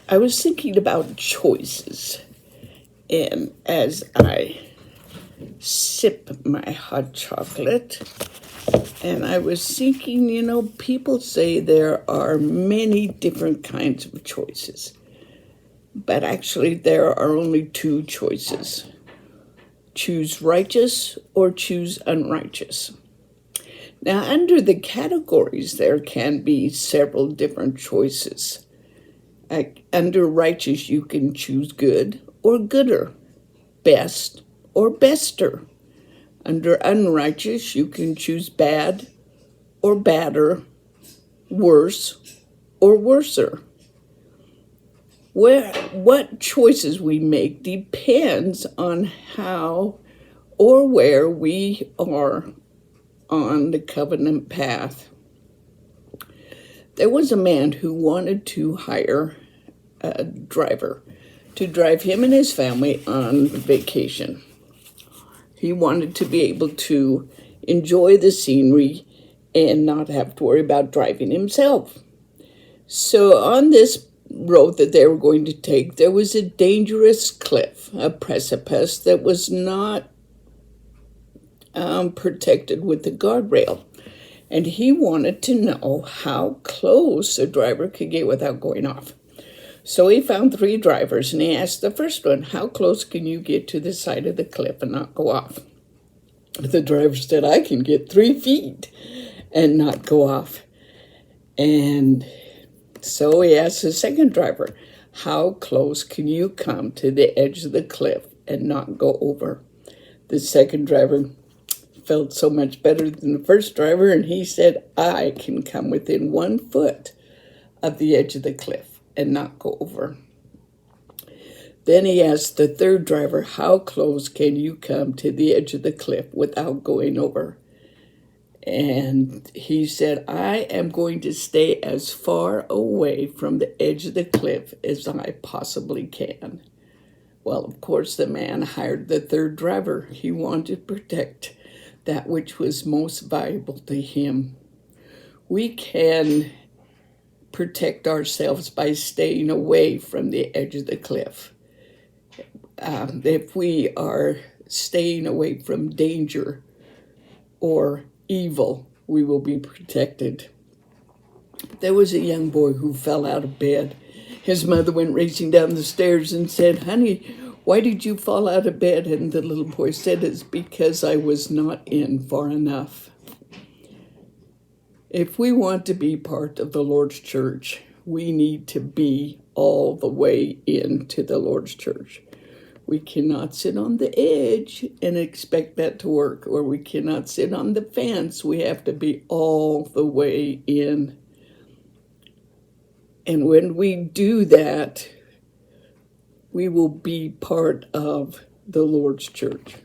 I was thinking about choices, and as I sip my hot chocolate, and I was thinking, people say there are many different kinds of choices, but actually there are only two choices: choose righteous or choose unrighteous. Now, under the categories, there can be several different choices. Under righteous, you can choose good or gooder, best or bester. Under unrighteous, you can choose bad or badder, worse or worser. What choices we make depends on how or where we are on the covenant path. There was a man who wanted to hire a driver to drive him and his family on vacation. He wanted to be able to enjoy the scenery and not have to worry about driving himself. So on this road that they were going to take, there was a dangerous cliff, a precipice that was not protected with the guardrail. And he wanted to know how close the driver could get without going off. So he found three drivers, and he asked the first one, how close can you get to the side of the cliff and not go off? The driver said, I can get 3 feet and not go off. And so he asked the second driver, how close can you come to the edge of the cliff and not go over? The second driver felt so much better than the first driver, and he said, I can come within 1 foot of the edge of the cliff and not go over. Then he asked the third driver, how close can you come to the edge of the cliff without going over? And he said, I am going to stay as far away from the edge of the cliff as I possibly can. Well, of course, the man hired the third driver. He wanted to protect that which was most valuable to him. We can protect ourselves by staying away from the edge of the cliff. If we are staying away from danger or evil, we will be protected. There was a young boy who fell out of bed. His mother went racing down the stairs and said, honey, why did you fall out of bed? And the little boy said, it's because I was not in far enough. If we want to be part of the Lord's church, we need to be all the way into the Lord's church. We cannot sit on the edge and expect that to work, or we cannot sit on the fence. We have to be all the way in. And when we do that, we will be part of the Lord's church.